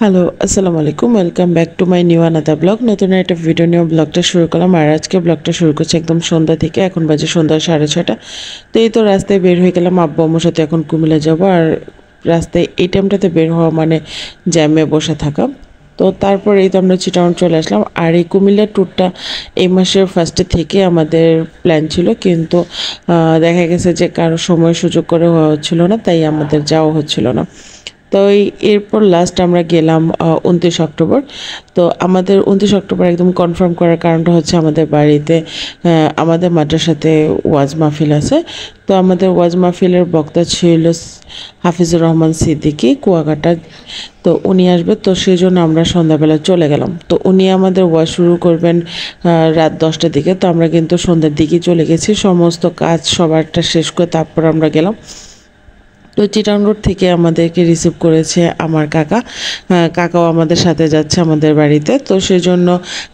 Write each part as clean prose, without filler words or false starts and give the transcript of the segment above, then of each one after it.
Hello, আসসালামু আলাইকুম। Welcome back to my new another blog. নতুন একটা ভিডিও নিয়ে ব্লগটা শুরু করলাম। আর আজকে ব্লগটা শুরু করছি একদম সন্ধ্যা থেকে। এখন বাজে সন্ধ্যা 6:30। তো এই তো রাস্তায় বের হয়ে গেলাম আব্বু আম্মুর সাথে। এখন কুমিল্লা যাব। আর রাস্তায় এই টাইমটাতে বের হওয়া মানে জ্যামে বসে থাকা। তো তারপর এই তো আমরা চিটাগাং চলে আসলাম। আর এই কুমিল্লার ট্যুরটা এই মাসের ফার্স্টে থেকে আমাদের প্ল্যান ছিল, কিন্তু দেখা গেছে যে কারো সময় সুযোগ করে হওয়া হচ্ছিল না, তাই আমাদের যাওয়া হচ্ছিল না। তো এরপর লাস্ট আমরা গেলাম 29 অক্টোবর। তো আমাদের 29 অক্টোবর একদম কনফার্ম করার কারণটা হচ্ছে আমাদের বাড়িতে আমাদের মাদ্রাসাতে ওয়াজ মাহফিল আছে। তো আমাদের ওয়াজ মাহফিলের বক্তা ছিল হাফিজুর রহমান সিদ্দিকী কুয়াকাটা। তো উনি আসবে, তো সেই জন্য আমরা সন্ধ্যাবেলা চলে গেলাম। তো উনি আমাদের ওয়াজ শুরু করবেন রাত 10টার দিকে। তো আমরা কিন্তু সন্ধ্যার দিকে চলে গেছি, সমস্ত কাজ সবারটা শেষ করে তারপর আমরা গেলাম। তো চিটাং রোড থেকে আমাদেরকে রিসিভ করেছে আমার কাকা। কাকাও আমাদের সাথে যাচ্ছে আমাদের বাড়িতে, তো সেই জন্য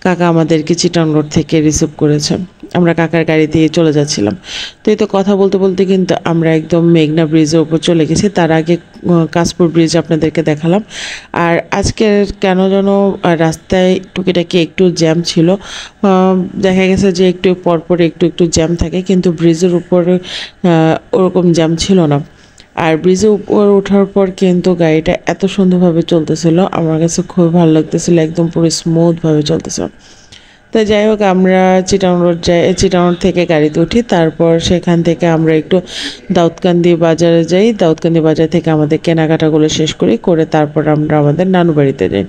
কাকা আমাদেরকে চিটাং রোড থেকে রিসিভ করেছে। আমরা কাকার গাড়ি দিয়ে চলে যাচ্ছিলাম। তো এই তো কথা বলতে বলতে কিন্তু আমরা একদম মেঘনা ব্রিজের উপর চলে গেছি। তার আগে কাশপুর ব্রিজ আপনাদেরকে দেখালাম। আর আজকের কেন যেন রাস্তায় টুকিটাকি একটু জ্যাম ছিল। দেখা গেছে যে একটু পরপর একটু একটু জ্যাম থাকে, কিন্তু ব্রিজের উপরে ওরকম জ্যাম ছিল না। আর ব্রিজের উপর ওঠার পর কিন্তু গাড়িটা এত সুন্দরভাবে চলতেছিল, আমার কাছে খুবই ভালো লাগতেছিল, একদম পুরো স্মুথভাবে চলতেছিল। তো যাই হোক, আমরা চিটাং রোড থেকে গাড়িতে উঠি। তারপর সেখান থেকে আমরা একটু দাউদকান্দি বাজারে যাই। দাউদকান্দি বাজার থেকে আমাদের কেনাকাটাগুলো শেষ করে তারপর আমরা আমাদের নানু বাড়িতে যাই।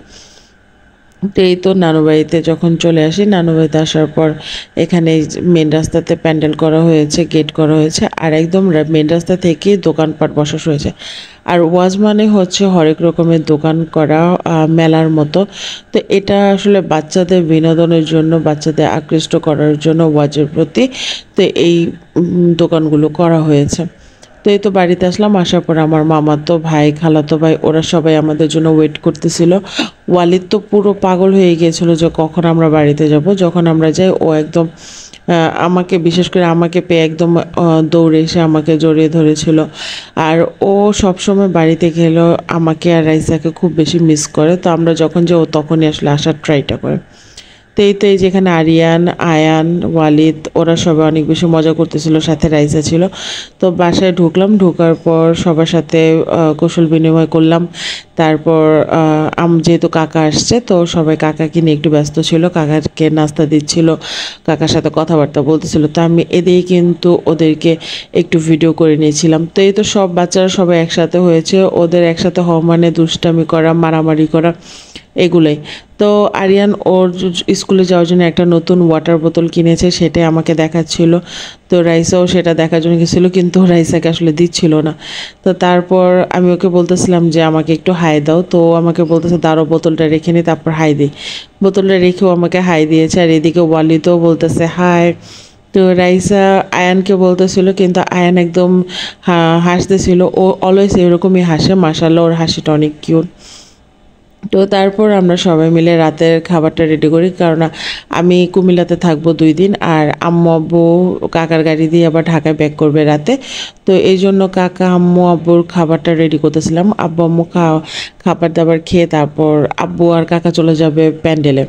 তো এই তো নানু বাড়িতে যখন চলে আসি, নানু বাড়িতে আসার পর এখানে মেন রাস্তাতে প্যান্ডেল করা হয়েছে, গেট করা হয়েছে। আর একদম মেন রাস্তা থেকে দোকানপাট বসা হয়েছে। আর ওয়াজ মানে হচ্ছে হরেক রকমের দোকান করা, মেলার মতো। তো এটা আসলে বাচ্চাদের বিনোদনের জন্য, বাচ্চাদের আকৃষ্ট করার জন্য ওয়াজের প্রতি তো এই দোকানগুলো করা হয়েছে। তো এই তো বাড়িতে আসলাম। আসার পর আমার মামাতো ভাই, খালাতো ভাই, ওরা সবাই আমাদের জন্য ওয়েট করতেছিল। ওয়ালিদ তো পুরো পাগল হয়ে গিয়েছিল যে কখন আমরা বাড়িতে যাব। যখন আমরা যাই ও একদম আমাকে, বিশেষ করে আমাকে পেয়ে একদম দৌড়ে এসে আমাকে জড়িয়ে ধরেছিল। আর ও সবসময় বাড়িতে গেলেও আমাকে আর রাইসাকে খুব বেশি মিস করে। তো আমরা যখন যাই ও তখনই আসলে আসার ট্রাইটা করে। তো এই তো এই যেখানে আরিয়ান, আয়ান, ওয়ালিদ ওরা সবাই অনেক বেশি মজা করতেছিল, সাথে রাইসা ছিল। তো বাসায় ঢুকলাম, ঢোকার পর সবার সাথে কুশল বিনিময় করলাম। তারপর যেহেতু কাকা আসছে, তো সবাই কাকাকে নিয়ে একটু ব্যস্ত ছিল, কাকাকে নাস্তা দিচ্ছিল, কাকার সাথে কথাবার্তা বলতেছিল। তো আমি এদিকে কিন্তু ওদেরকে একটু ভিডিও করে নিয়েছিলাম। তো এই তো সব বাচ্চারা সবাই একসাথে হয়েছে, ওদের একসাথে হওয়া মানে দুষ্টামি করা, মারামারি করা, এগুলোই। তো আরিয়ান ওর স্কুলে যাওয়ার জন্য একটা নতুন ওয়াটার বোতল কিনেছে, সেটাই আমাকে দেখাচ্ছিল। তো রাইসাও সেটা দেখার জন্য গেছিলো, কিন্তু রাইসাকে আসলে দিচ্ছিল না। তো তারপর আমি ওকে বলতেছিলাম যে আমাকে একটু হাই দাও। তো আমাকে বলতেছে দাঁড়ো, বোতলটা রেখে নি তারপর হাই দিই। বোতলটা রেখেও আমাকে হাই দিয়েছে। আর এদিকে ওয়ালিদও বলতেছে হাই। তো রাইসা আয়ানকে বলতেছিল, কিন্তু আয়ান একদম হাসতেছিল। ও অলওয়েজ এরকমই হাসে, মাশাআল্লাহ ওর হাসিটা অনেক কিউট। তো তারপর আমরা সবাই মিলে রাতের খাবারটা রেডি করি, কারণ আমি কুমিল্লাতে থাকবো 2 দিন। আর আম্মু আব্বু কাকার গাড়ি দিয়ে আবার ঢাকায় ব্যাক করবে রাতে। তো এই জন্য কাকা আম্মু আব্বুর খাবারটা রেডি করতেছিলাম। আব্বু আম্মু খাবার দাবার খেয়ে তারপর আব্বু আর কাকা চলে যাবে প্যান্ডেলে।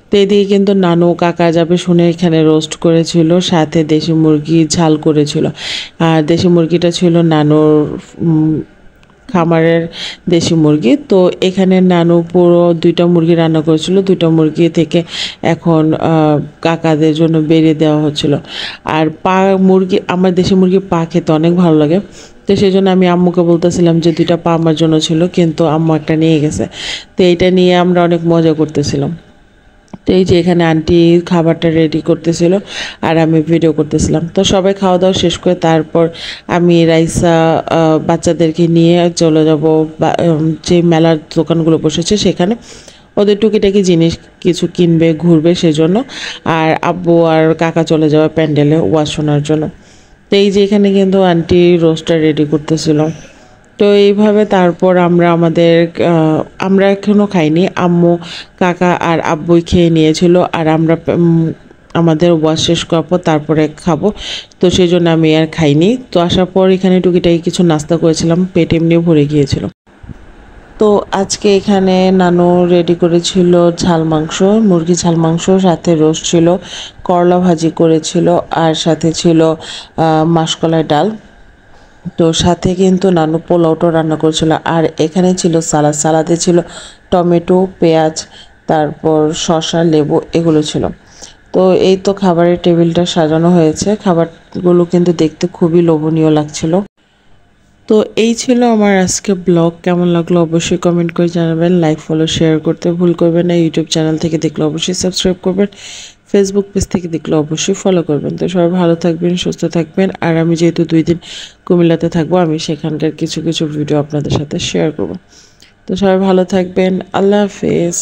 তো এদিকে কিন্তু নানু কাকা যাবে শুনে এখানে রোস্ট করেছিল, সাথে দেশি মুরগি ঝাল করেছিল। আর দেশি মুরগিটা ছিল নানুর খামারের দেশি মুরগি। তো এখানে নানু পুরো 2টা মুরগি রান্না করেছিল। 2টা মুরগি থেকে এখন কাকাদের জন্য বেরিয়ে দেওয়া হচ্ছিল। আর মুরগি, আমার দেশি মুরগির পা খেতে অনেক ভালো লাগে। তো সেই জন্য আমি আম্মুকে বলতেছিলাম যে 2টা পা আমার জন্য ছিল, কিন্তু আম্মু একটা নিয়ে গেছে। তো এইটা নিয়ে আমরা অনেক মজা করতেছিলাম। তো এই যে এখানে আন্টি খাবারটা রেডি করতেছিল আর আমি ভিডিও করতেছিলাম। তো সবাই খাওয়া দাওয়া শেষ করে তারপর আমি রাইসা বাচ্চাদেরকে নিয়ে চলে যাব যে মেলার দোকানগুলো বসেছে সেখানে। ওদের টুকিটাকি জিনিস কিছু কিনবে, ঘুরবে সেজন্য। আর আব্বু আর কাকা চলে যাবে প্যান্ডেলে ওয়াজ শোনার জন্য। তো এই যে এখানে কিন্তু আন্টি রোস্টটা রেডি করতেছিল। তো এইভাবে তারপর আমরা এখনও খাইনি, আম্মু কাকা আর আব্বুই খেয়ে নিয়েছিল। আর আমরা আমাদের ওয়াশ শেষ করার পর তারপরে খাবো। তো সেই জন্য আমি আর খাইনি। তো আসার পর এখানে টুকিটাকি কিছু নাস্তা করেছিলাম, পেট এমনিও ভরে গিয়েছিল। তো আজকে এখানে নানু রেডি করেছিল ঝাল মাংস, মুরগি ঝাল মাংস, সাথে রোস্ট ছিল, করলা ভাজি করেছিল, আর সাথে ছিল মাসকলাই ডাল। তো সাথে কিন্তু নানু পোলাওটাও রান্না করেছিল। আর এখানে ছিল সালাদ, সালাদে ছিল টমেটো, পেঁয়াজ, তারপর শসা, লেবু, এগুলো ছিল। তো এই তো খাবারের টেবিলটা সাজানো হয়েছে। খাবারগুলো কিন্তু দেখতে খুবই লোভনীয় লাগছিল। তো এই ছিল আমার আজকে ব্লগ। কেমন লাগলো অবশ্যই কমেন্ট করে জানাবেন। লাইক, ফলো, শেয়ার করতে ভুল করবেন না। ইউটিউব চ্যানেল থেকে দেখলে অবশ্যই সাবস্ক্রাইব করবেন। ফেসবুক পেজ থেকে দেখলে অবশ্যই ফলো করবেন। তো সবাই ভালো থাকবেন, সুস্থ থাকবেন। আর আমি যেহেতু 2 দিন কুমিল্লাতে থাকবো, আমি সেখানকার কিছু কিছু ভিডিও আপনাদের সাথে শেয়ার করব। তো সবাই ভালো থাকবেন। আল্লাহ হাফেজ।